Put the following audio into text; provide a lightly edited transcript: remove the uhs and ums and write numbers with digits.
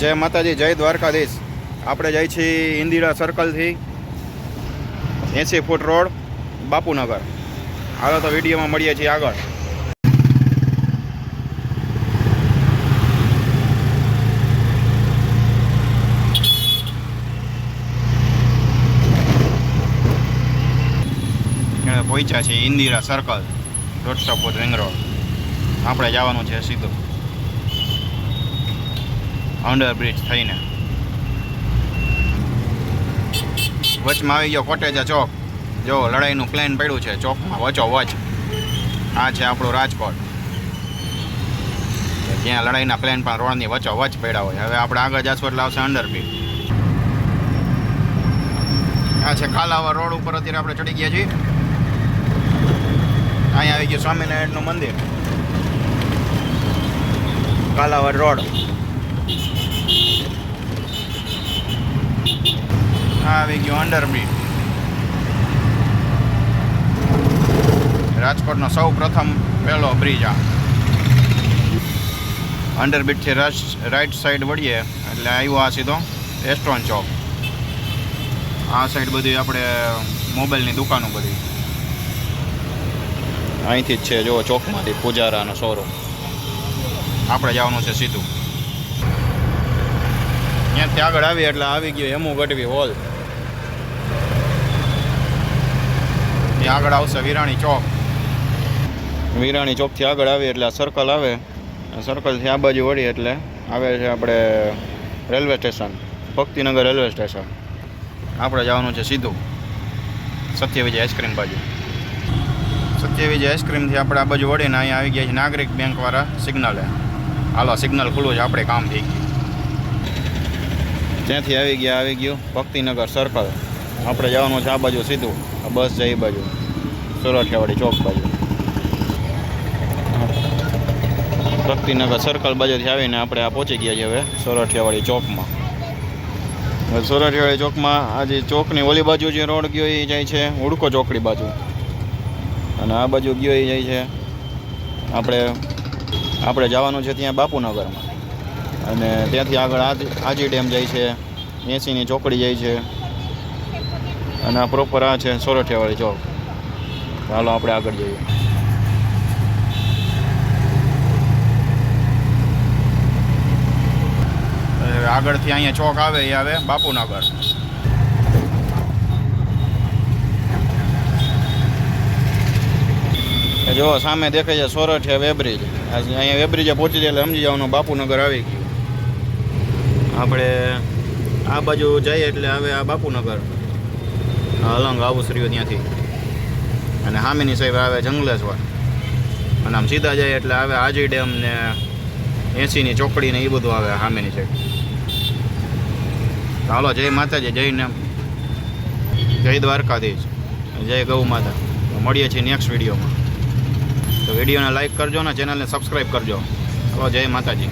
જય માતાજી, જય દ્વારકાધીશ. આપણે જાય છીએ ઇન્દિરા સર્કલથી 80 ફૂટ રોડ બાપુનગર. હાલો તો વિડીયોમાં મળીએ છીએ આગળ. પહોંચ્યા છીએ Indira circle 150 foot ring road. આપણે જવાનું છે સીધું અંડરબ્રિજ થઈને. વચમાં આવી ગયો કોટેજા ચોક. જો લડાઈનું પ્લેન પડ્યું છે ચોકમાં વચો વચ. આ છે આપણું રાજકોટ, જ્યાં લડાઈના પ્લેન પણ રોડની વચો વચ પડ્યા હોય. હવે આપણે આગળ જશું એટલે આવશે અંડરબ્રિજ. આ છે કાલાવર રોડ ઉપર અત્યારે આપણે ચડી ગયા છીએ. અહીંયા આવી ગયું સ્વામિનારાયણનું મંદિર, કાલાવર રોડ. આ આવી ગયું અંડરબ્રિજ. રાજકોટનો સૌ પ્રથમ પહેલો બ્રિજ આ. અંડરબ્રિજથી રાઈટ સાઈડ વળીએ એટલે આવ્યો આ સીધો એસ્ટ્રોન ચોક. આ સાઈડ બધી આપણે મોબાઈલની દુકાનો બધી અહીંથી જ છે. જો ચોકમાંથી પૂજારાનો શોરૂમ. આપણે જવાનું છે સીધું ત્યાંથી આગળ આવીએ એટલે આવી ગયો હેમુ ગઢવી હોલ. ત્યાં આગળ આવશે વિરાણી ચોક. વિરાણી ચોકથી આગળ આવીએ એટલે આ સર્કલ આવે. સર્કલથી આ બાજુ વળી એટલે આવે છે આપણે railway station, Bhaktinagar railway station. આપણે જવાનું છે સીધું સત્યવિજય આઈસ્ક્રીમ બાજુ. સત્યવિજય આઈસ્ક્રીમથી આપણે આ બાજુ વળીને અહીંયા આવી ગયા છે નાગરિક બેંકવાળા સિગ્નલે. હાલો સિગ્નલ ખુલ્લું છે, આપણે કામ થઈ ગયું. ત્યાંથી આવી ગયું ભક્તિનગર સર્કલ. આપણે જવાનું છે આ બાજુ સીધું. આ બસ જાય એ બાજુ સોરઠિયાવાડી ચોક બાજુ. ભક્તિનગર સર્કલ બાજુથી આવીને આપણે આ પહોંચી ગયા છીએ હવે સોરઠિયાવાડી ચોકમાં. સોરઠિયાવાડી ચોકમાં આજે ચોકની ઓલી બાજુ જે રોડ ગયો એ જાય છે હુડકો ચોકડી બાજુ, અને આ બાજુ ગયો એ જાય છે આપણે જવાનું છે ત્યાં બાપુનગરમાં. અને ત્યાંથી આગળ આજી ડેમ જાય છે, 80ની ચોકડી જાય છે, અને આ પ્રોપર આ છે સોરઠિયાવાડી ચોક. ચાલો આપણે આગળ જઈએ. આગળથી અહીંયા ચોક આવે એ આવે બાપુનગર. જો સામે દેખાય છે સોરઠિયા વેબ્રિજ. અહીંયા વેબ્રિજે પહોંચી જાય એટલે સમજી જવાનું બાપુનગર આવી ગયું. આપણે આ બાજુ જઈએ એટલે આવે આ બાપુનગર, અલંગ આવુશ્રીઓ ત્યાંથી. અને સામેની સાઈડ આવે જંગલેશ્વર. અને આમ સીધા જાય એટલે આવે આજી ડેમ ને 80ની ચોકડી ને એ બધું આવે સામેની સાઈડ. હાલો જય માતાજી, જય દ્વારકાધીશ, જય ગૌ માતા. મળીએ છીએ નેક્સ્ટ વિડીયોમાં. તો વિડીયોને લાઈક કરજો ને ચેનલને સબસ્ક્રાઈબ કરજો. હાલો જય માતાજી.